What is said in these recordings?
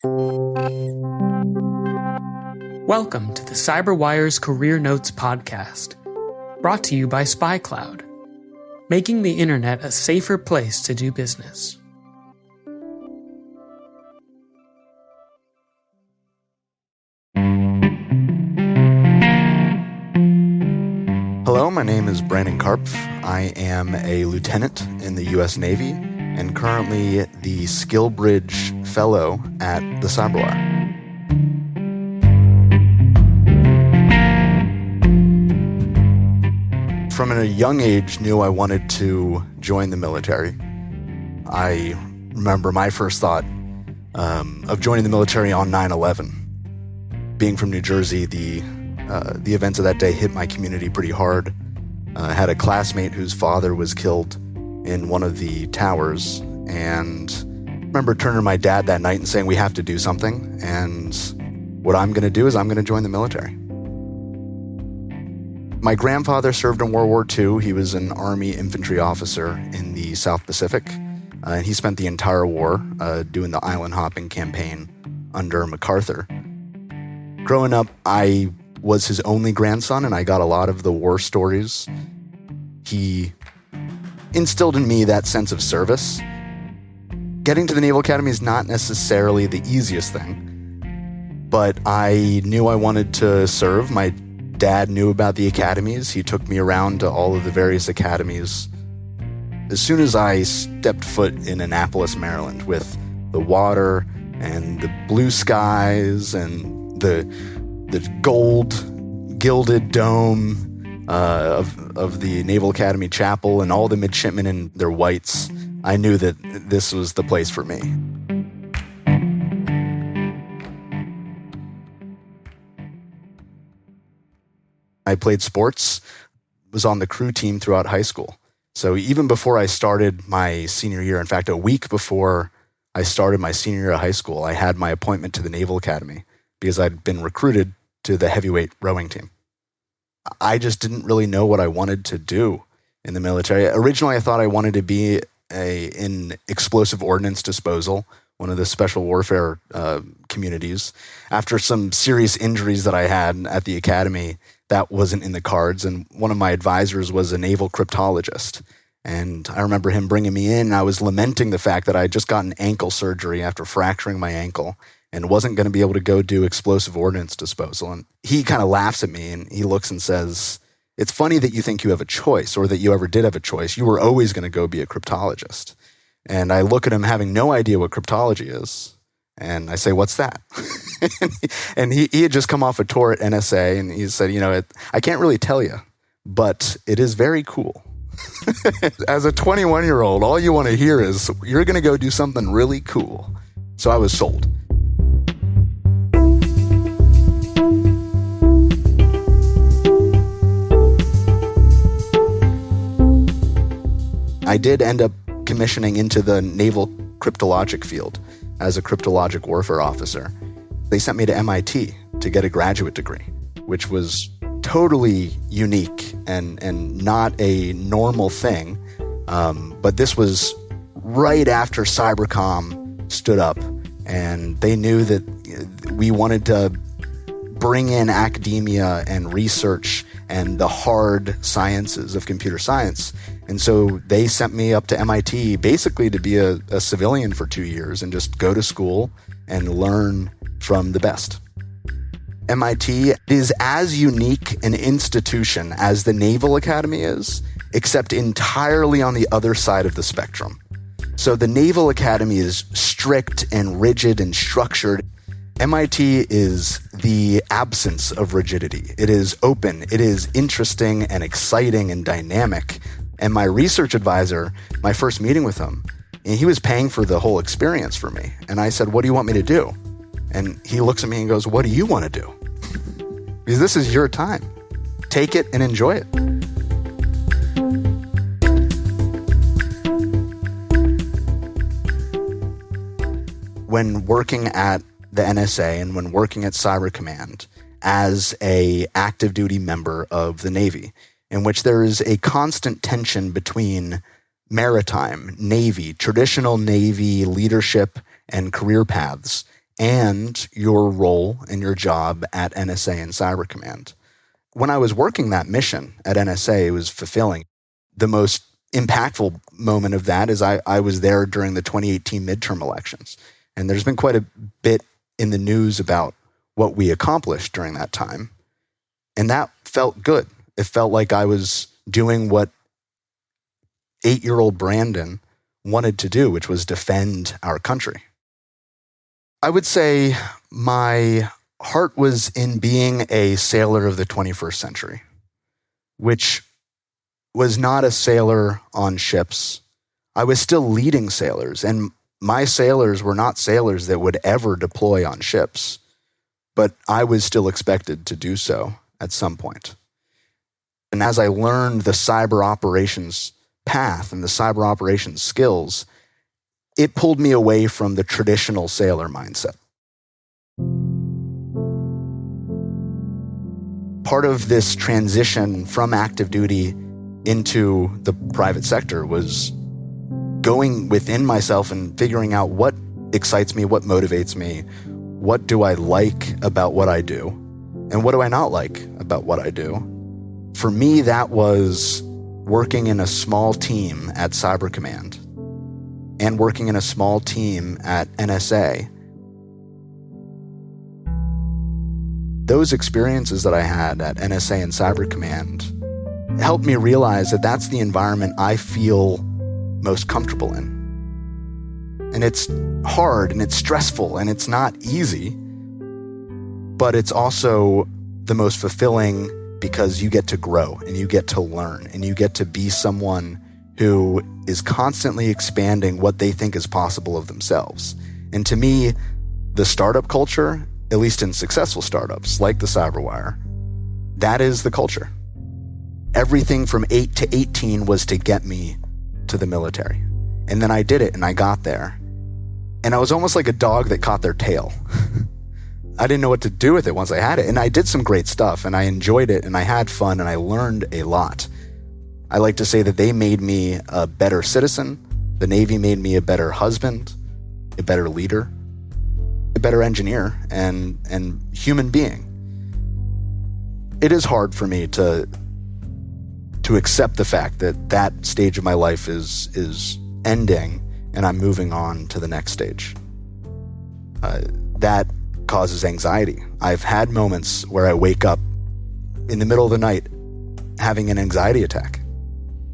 Welcome to the CyberWire's Career Notes podcast, brought to you by SpyCloud, making the internet a safer place to do business. Hello, my name is Brandon Karpf. I am a lieutenant in the US Navy and currently the Skillbridge Fellow at the CyberWire. From a young age, knew I wanted to join the military. I remember my first thought of joining the military on 9/11. Being from New Jersey, the events of that day hit my community pretty hard. I had a classmate whose father was killed in one of the towers, and I remember turning to my dad that night and saying, we have to do something, and what I'm going to do is I'm going to join the military. My grandfather served in World War II. He was an Army infantry officer in the South Pacific, and he spent the entire war doing the island hopping campaign under MacArthur. Growing up, I was his only grandson, and I got a lot of the war stories. He instilled in me that sense of service. Getting to the Naval Academy is not necessarily the easiest thing, but I knew I wanted to serve. My dad knew about the academies. He took me around to all of the various academies. As soon as I stepped foot in Annapolis, Maryland, with the water and the blue skies and the gold gilded dome of the Naval Academy Chapel and all the midshipmen in their whites, I knew that this was the place for me. I played sports, was on the crew team throughout high school. So even before I started my senior year, in fact, a week before I started my senior year of high school, I had my appointment to the Naval Academy because I'd been recruited to the heavyweight rowing team. I just didn't really know what I wanted to do in the military. Originally, I thought I wanted to be in explosive ordnance disposal, one of the special warfare communities. After some serious injuries that I had at the academy, that wasn't in the cards. And one of my advisors was a naval cryptologist. And I remember him bringing me in, and I was lamenting the fact that I had just gotten ankle surgery after fracturing my ankle and wasn't going to be able to go do explosive ordnance disposal. And he kind of laughs at me, and he looks and says, it's funny that you think you have a choice, or that you ever did have a choice. You were always going to go be a cryptologist. And I look at him having no idea what cryptology is. And I say, what's that? And he had just come off a tour at NSA, and he said, I can't really tell you, but it is very cool. As a 21-year-old, all you want to hear is, you're going to go do something really cool. So I was sold. I did end up commissioning into the naval cryptologic field as a cryptologic warfare officer. They sent me to MIT to get a graduate degree, which was totally unique and not a normal thing. But this was right after Cybercom stood up, and they knew that we wanted to bring in academia and research and the hard sciences of computer science. And so they sent me up to MIT basically to be a civilian for 2 years and just go to school and learn from the best. MIT is as unique an institution as the Naval Academy is, except entirely on the other side of the spectrum. So the Naval Academy is strict and rigid and structured. MIT is the absence of rigidity. It is open, it is interesting and exciting and dynamic. And my research advisor, my first meeting with him, and he was paying for the whole experience for me. And I said, what do you want me to do? And he looks at me and goes, what do you want to do? Because this is your time. Take it and enjoy it. When working at the NSA and when working at Cyber Command as a active duty member of the Navy, in which there is a constant tension between maritime, Navy, traditional Navy leadership and career paths, and your role and your job at NSA and Cyber Command. When I was working that mission at NSA, it was fulfilling. The most impactful moment of that is I was there during the 2018 midterm elections. And there's been quite a bit in the news about what we accomplished during that time. And that felt good. It felt like I was doing what 8-year-old Brandon wanted to do, which was defend our country. I would say my heart was in being a sailor of the 21st century, which was not a sailor on ships. I was still leading sailors, and my sailors were not sailors that would ever deploy on ships, but I was still expected to do so at some point. And as I learned the cyber operations path and the cyber operations skills, it pulled me away from the traditional sailor mindset. Part of this transition from active duty into the private sector was going within myself and figuring out what excites me, what motivates me, what do I like about what I do, and what do I not like about what I do. For me, that was working in a small team at Cyber Command and working in a small team at NSA. Those experiences that I had at NSA and Cyber Command helped me realize that that's the environment I feel most comfortable in. And it's hard and it's stressful and it's not easy, but it's also the most fulfilling because you get to grow and you get to learn and you get to be someone who is constantly expanding what they think is possible of themselves. And to me, the startup culture, at least in successful startups like the CyberWire, that is the culture. Everything from 8 to 18 was to get me to the military. And then I did it and I got there. And I was almost like a dog that caught their tail. I didn't know what to do with it once I had it. And I did some great stuff and I enjoyed it and I had fun and I learned a lot. I like to say that they made me a better citizen. The Navy made me a better husband, a better leader, a better engineer, and human being. It is hard for me to accept the fact that that stage of my life is ending and I'm moving on to the next stage. That causes anxiety. I've had moments where I wake up in the middle of the night having an anxiety attack.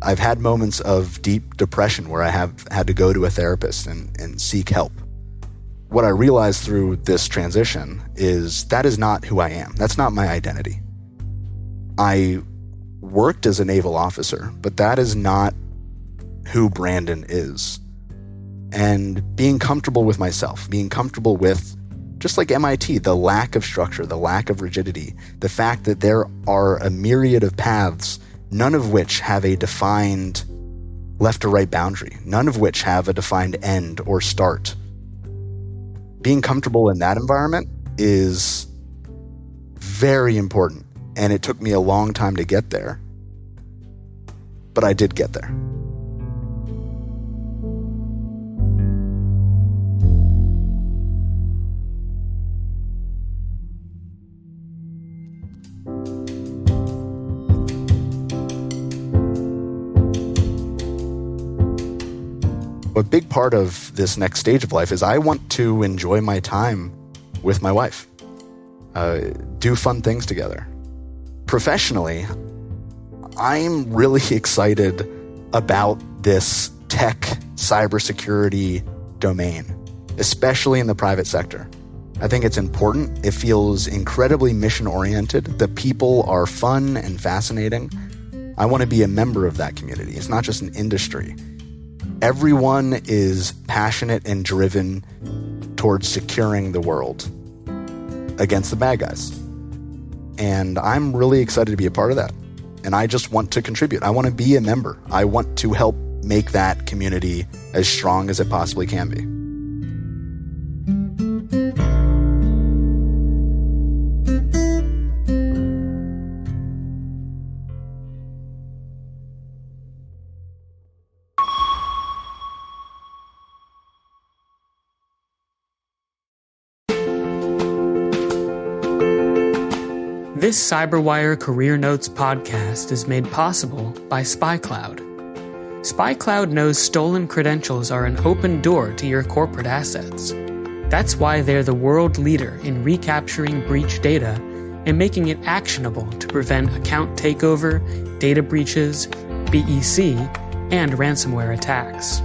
I've had moments of deep depression where I have had to go to a therapist and seek help. What I realized through this transition is that is not who I am. That's not my identity. I worked as a naval officer, but that is not who Brandon is. And being comfortable with myself, being comfortable with, just like MIT, the lack of structure, the lack of rigidity, the fact that there are a myriad of paths, none of which have a defined left to right boundary, none of which have a defined end or start. Being comfortable in that environment is very important. And it took me a long time to get there. But I did get there. A big part of this next stage of life is I want to enjoy my time with my wife, do fun things together. Professionally, I'm really excited about this tech cybersecurity domain, especially in the private sector. I think it's important. It feels incredibly mission-oriented. The people are fun and fascinating. I want to be a member of that community. It's not just an industry. Everyone is passionate and driven towards securing the world against the bad guys. And I'm really excited to be a part of that. And I just want to contribute. I want to be a member. I want to help make that community as strong as it possibly can be. This CyberWire Career Notes podcast is made possible by SpyCloud. SpyCloud knows stolen credentials are an open door to your corporate assets. That's why they're the world leader in recapturing breach data and making it actionable to prevent account takeover, data breaches, BEC, and ransomware attacks.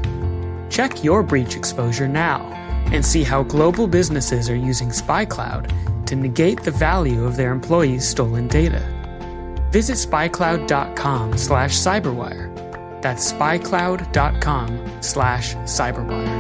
Check your breach exposure now and see how global businesses are using SpyCloud to negate the value of their employees' stolen data. Visit spycloud.com/cyberwire. That's spycloud.com/cyberwire.